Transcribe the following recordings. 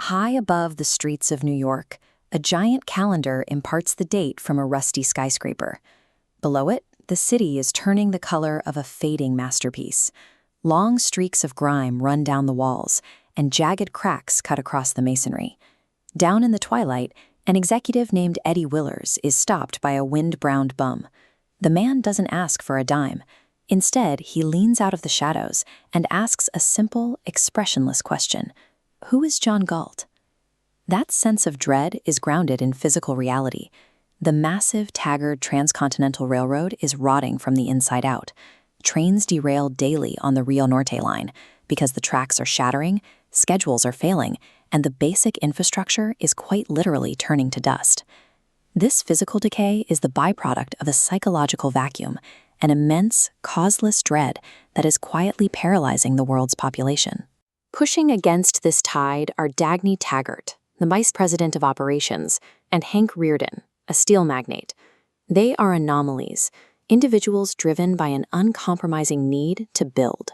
High above the streets of New York, a giant calendar imparts the date from a rusty skyscraper. Below it, the city is turning the color of a fading masterpiece. Long streaks of grime run down the walls, and jagged cracks cut across the masonry. Down in the twilight, an executive named Eddie Willers is stopped by a wind-browned bum. The man doesn't ask for a dime. Instead, he leans out of the shadows and asks a simple, expressionless question. Who is John Galt? That sense of dread is grounded in physical reality. The massive Taggart Transcontinental Railroad is rotting from the inside out. Trains derail daily on the Rio Norte line because the tracks are shattering, schedules are failing, and the basic infrastructure is quite literally turning to dust. This physical decay is the byproduct of a psychological vacuum, an immense, causeless dread that is quietly paralyzing the world's population. Pushing against this tide are Dagny Taggart, the vice president of operations, and Hank Rearden, a steel magnate. They are anomalies, individuals driven by an uncompromising need to build.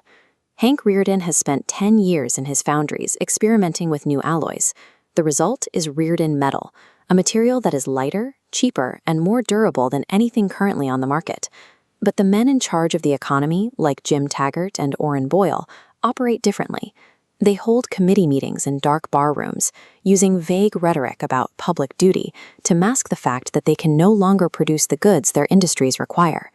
Hank Rearden has spent 10 years in his foundries experimenting with new alloys. The result is Rearden Metal, a material that is lighter, cheaper, and more durable than anything currently on the market. But the men in charge of the economy, like Jim Taggart and Orrin Boyle, operate differently. They hold committee meetings in dark bar rooms, using vague rhetoric about public duty to mask the fact that they can no longer produce the goods their industries require.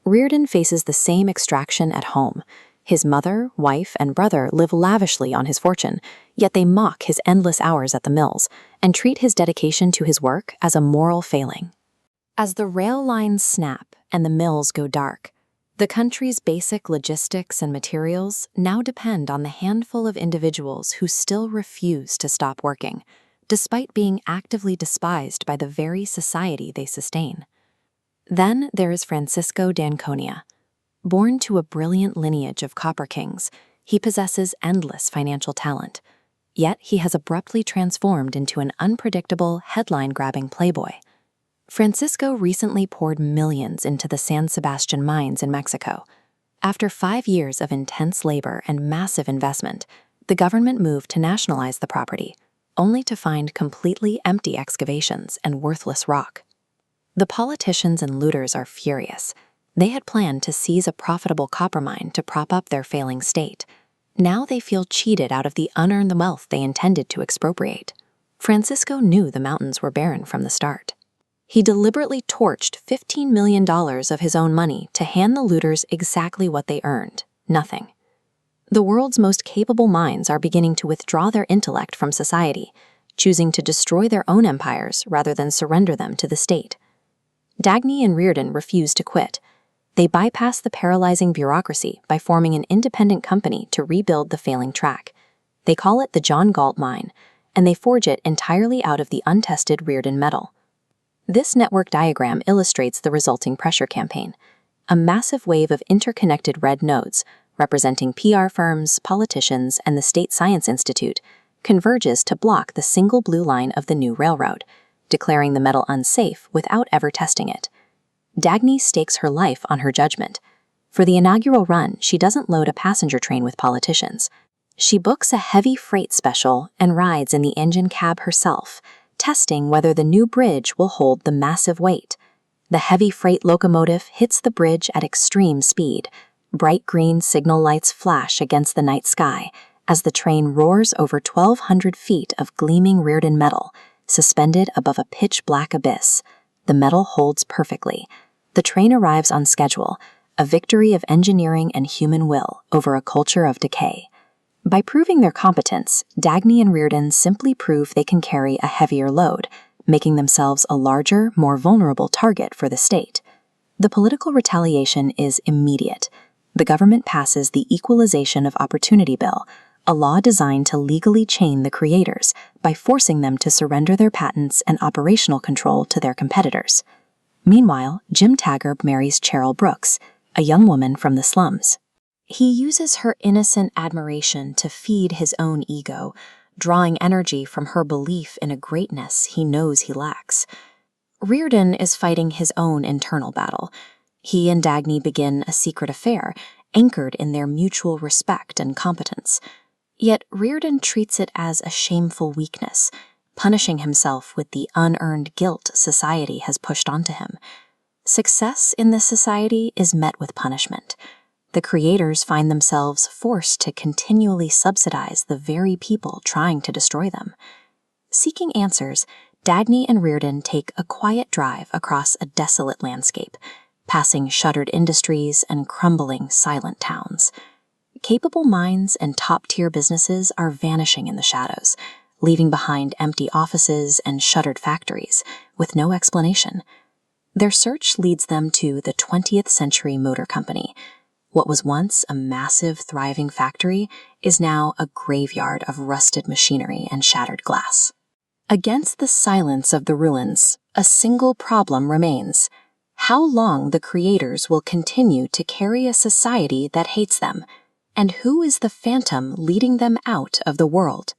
Rearden faces the same extraction at home. His mother, wife, and brother live lavishly on his fortune, yet they mock his endless hours at the mills and treat his dedication to his work as a moral failing. As the rail lines snap and the mills go dark, the country's basic logistics and materials now depend on the handful of individuals who still refuse to stop working, despite being actively despised by the very society they sustain. Then there is Francisco d'Anconia. Born to a brilliant lineage of copper kings, he possesses endless financial talent. Yet he has abruptly transformed into an unpredictable, headline-grabbing playboy. Francisco recently poured millions into the San Sebastian mines in Mexico. After 5 years of intense labor and massive investment, the government moved to nationalize the property, only to find completely empty excavations and worthless rock. The politicians and looters are furious. They had planned to seize a profitable copper mine to prop up their failing state. Now they feel cheated out of the unearned wealth they intended to expropriate. Francisco knew the mountains were barren from the start. He deliberately torched $15 million of his own money to hand the looters exactly what they earned, nothing. The world's most capable minds are beginning to withdraw their intellect from society, choosing to destroy their own empires rather than surrender them to the state. Dagny and Rearden refuse to quit. They bypass the paralyzing bureaucracy by forming an independent company to rebuild the failing track. They call it the John Galt Mine, and they forge it entirely out of the untested Rearden Metal. This network diagram illustrates the resulting pressure campaign, a massive wave of interconnected red nodes, representing PR firms, politicians, and the State Science Institute, converges to block the single blue line of the new railroad, declaring the metal unsafe without ever testing it. Dagny stakes her life on her judgment. For the inaugural run, she doesn't load a passenger train with politicians. She books a heavy freight special and rides in the engine cab herself, testing whether the new bridge will hold the massive weight. The heavy freight locomotive hits the bridge at extreme speed. Bright green signal lights flash against the night sky as the train roars over 1,200 feet of gleaming Rearden metal, suspended above a pitch-black abyss. The metal holds perfectly. The train arrives on schedule, a victory of engineering and human will over a culture of decay. By proving their competence, Dagny and Rearden simply prove they can carry a heavier load, making themselves a larger, more vulnerable target for the state. The political retaliation is immediate. The government passes the Equalization of Opportunity Bill, a law designed to legally chain the creators by forcing them to surrender their patents and operational control to their competitors. Meanwhile, Jim Taggart marries Cheryl Brooks, a young woman from the slums. He uses her innocent admiration to feed his own ego, drawing energy from her belief in a greatness he knows he lacks. Rearden is fighting his own internal battle. He and Dagny begin a secret affair, anchored in their mutual respect and competence. Yet Rearden treats it as a shameful weakness, punishing himself with the unearned guilt society has pushed onto him. Success in this society is met with punishment. The creators find themselves forced to continually subsidize the very people trying to destroy them. Seeking answers, Dagny and Rearden take a quiet drive across a desolate landscape, passing shuttered industries and crumbling, silent towns. Capable minds and top-tier businesses are vanishing in the shadows, leaving behind empty offices and shuttered factories, with no explanation. Their search leads them to the 20th Century Motor Company. What was once a massive, thriving factory is now a graveyard of rusted machinery and shattered glass. Against the silence of the ruins, a single problem remains: how long the creators will continue to carry a society that hates them, and who is the phantom leading them out of the world?